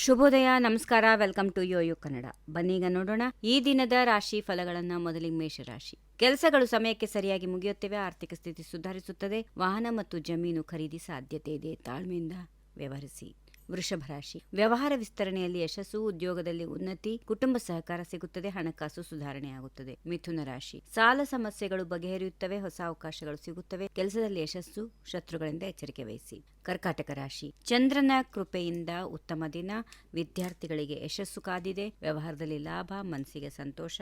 ಶುಭೋದಯ, ನಮಸ್ಕಾರ. Welcome to YoYo Kannada. ಬನ್ನೀಗ ನೋಡೋಣ ಈ ದಿನದ ರಾಶಿ ಫಲಗಳನ್ನ. ಮೊದಲಿಗೆ ಮೇಷರಾಶಿ. ಕೆಲಸಗಳು ಸಮಯಕ್ಕೆ ಸರಿಯಾಗಿ ಮುಗಿಯುತ್ತವೆ. ಆರ್ಥಿಕ ಸ್ಥಿತಿ ಸುಧಾರಿಸುತ್ತದೆ. ವಾಹನ ಮತ್ತು ಜಮೀನು ಖರೀದಿ ಸಾಧ್ಯತೆ ಇದೆ. ತಾಳ್ಮೆಯಿಂದ ವ್ಯವಹರಿಸಿ. ವೃಷಭ ರಾಶಿ. ವ್ಯವಹಾರ ವಿಸ್ತರಣೆಯಲ್ಲಿ ಯಶಸ್ಸು, ಉದ್ಯೋಗದಲ್ಲಿ ಉನ್ನತಿ, ಕುಟುಂಬ ಸಹಕಾರ ಸಿಗುತ್ತದೆ, ಹಣಕಾಸು ಸುಧಾರಣೆಯಾಗುತ್ತದೆ. ಮಿಥುನ ರಾಶಿ. ಸಾಲ ಸಮಸ್ಯೆಗಳು ಬಗೆಹರಿಯುತ್ತವೆ, ಹೊಸ ಅವಕಾಶಗಳು ಸಿಗುತ್ತವೆ, ಕೆಲಸದಲ್ಲಿ ಯಶಸ್ಸು, ಶತ್ರುಗಳಿಂದ ಎಚ್ಚರಿಕೆ ವಹಿಸಿ. ಕರ್ಕಾಟಕ ರಾಶಿ. ಚಂದ್ರನ ಕೃಪೆಯಿಂದ ಉತ್ತಮ ದಿನ, ವಿದ್ಯಾರ್ಥಿಗಳಿಗೆ ಯಶಸ್ಸು ಕಾದಿದೆ, ವ್ಯವಹಾರದಲ್ಲಿ ಲಾಭ, ಮನಸ್ಸಿಗೆ ಸಂತೋಷ,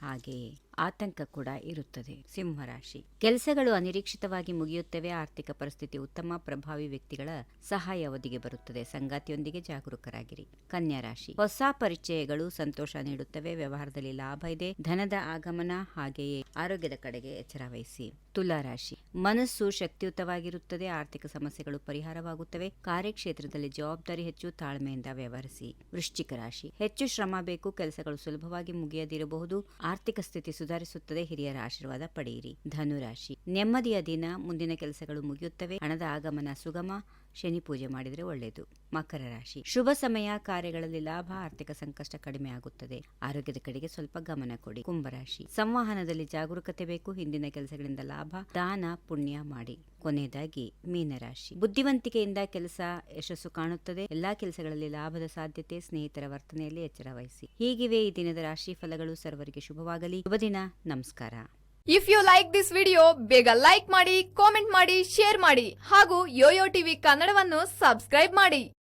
ಹಾಗೆಯೇ ಆತಂಕ ಕೂಡ ಇರುತ್ತದೆ. ಸಿಂಹರಾಶಿ. ಕೆಲಸಗಳು ಅನಿರೀಕ್ಷಿತವಾಗಿ ಮುಗಿಯುತ್ತವೆ, ಆರ್ಥಿಕ ಪರಿಸ್ಥಿತಿ ಉತ್ತಮ, ಪ್ರಭಾವಿ ವ್ಯಕ್ತಿಗಳ ಸಹಾಯ ಅವಧಿಗೆ ಬರುತ್ತದೆ, ಸಂಗಾತಿಯೊಂದಿಗೆ ಜಾಗರೂಕರಾಗಿರಿ. ಕನ್ಯಾ ರಾಶಿ. ಹೊಸ ಪರಿಚಯಗಳು ಸಂತೋಷ ನೀಡುತ್ತವೆ, ವ್ಯವಹಾರದಲ್ಲಿ ಲಾಭ ಇದೆ, ಧನದ ಆಗಮನ, ಹಾಗೆಯೇ ಆರೋಗ್ಯದ ಕಡೆಗೆ ಎಚ್ಚರ ವಹಿಸಿ. ತುಲಾ ರಾಶಿ. ಮನಸ್ಸು ಶಕ್ತಿಯುತವಾಗಿರುತ್ತದೆ, ಆರ್ಥಿಕ ಸಮಸ್ಯೆಗಳು ಪರಿಹಾರವಾಗುತ್ತವೆ, ಕಾರ್ಯಕ್ಷೇತ್ರದಲ್ಲಿ ಜವಾಬ್ದಾರಿ ಹೆಚ್ಚು, ತಾಳ್ಮೆಯಿಂದ ವ್ಯವಹರಿಸಿ. ವೃಶ್ಚಿಕ ರಾಶಿ. ಹೆಚ್ಚು ಶ್ರಮ ಬೇಕು, ಕೆಲಸಗಳು ಸುಲಭವಾಗಿ ಮುಗಿಯದಿರಬಹುದು, ಆರ್ಥಿಕ ಸ್ಥಿತಿ ಸುಧಾರಿಸುತ್ತದೆ, ಹಿರಿಯರ ಆಶೀರ್ವಾದ ಪಡೆಯಿರಿ. ಧನುರಾಶಿ. ನೆಮ್ಮದಿಯ ದಿನ, ಮುಂದಿನ ಕೆಲಸಗಳು ಮುಗಿಯುತ್ತವೆ, ಹಣದ ಆಗಮನ ಸುಗಮ, ಶನಿ ಪೂಜೆ ಮಾಡಿದರೆ ಒಳ್ಳೆಯದು. ಮಕರ ರಾಶಿ. ಶುಭ ಸಮಯ, ಕಾರ್ಯಗಳಲ್ಲಿ ಲಾಭ, ಆರ್ಥಿಕ ಸಂಕಷ್ಟ ಕಡಿಮೆ ಆಗುತ್ತದೆ, ಆರೋಗ್ಯದ ಕಡೆಗೆ ಸ್ವಲ್ಪ ಗಮನ ಕೊಡಿ. ಕುಂಭರಾಶಿ. ಸಂವಹನದಲ್ಲಿ ಜಾಗರೂಕತೆ ಬೇಕು, ಹಿಂದಿನ ಕೆಲಸಗಳಿಂದ ಲಾಭ, ದಾನ ಪುಣ್ಯ ಮಾಡಿ. ಕೊನೆಯದಾಗಿ ಮೀನರಾಶಿ. ಬುದ್ಧಿವಂತಿಕೆಯಿಂದ ಕೆಲಸ ಯಶಸ್ಸು ಕಾಣುತ್ತದೆ, ಎಲ್ಲಾ ಕೆಲಸಗಳಲ್ಲಿ ಲಾಭದ ಸಾಧ್ಯತೆ, ಸ್ನೇಹಿತರ ವರ್ತನೆಯಲ್ಲಿ ಎಚ್ಚರ ವಹಿಸಿ. ಹೀಗಿವೆ ಈ ದಿನದ ರಾಶಿ ಫಲಗಳು. ಸರ್ವರಿಗೆ ಶುಭವಾಗಲಿ. ಶುಭ ದಿನ. ನಮಸ್ಕಾರ. If you like this video, ಬೇಗ ಲೈಕ್ ಮಾಡಿ, ಕಾಮೆಂಟ್ ಮಾಡಿ, ಶೇರ್ ಮಾಡಿ ಹಾಗೂ ಯೋಯೋ ಟಿವಿ ಕನ್ನಡವನ್ನು ಸಬ್ಸ್ಕ್ರೈಬ್ ಮಾಡಿ.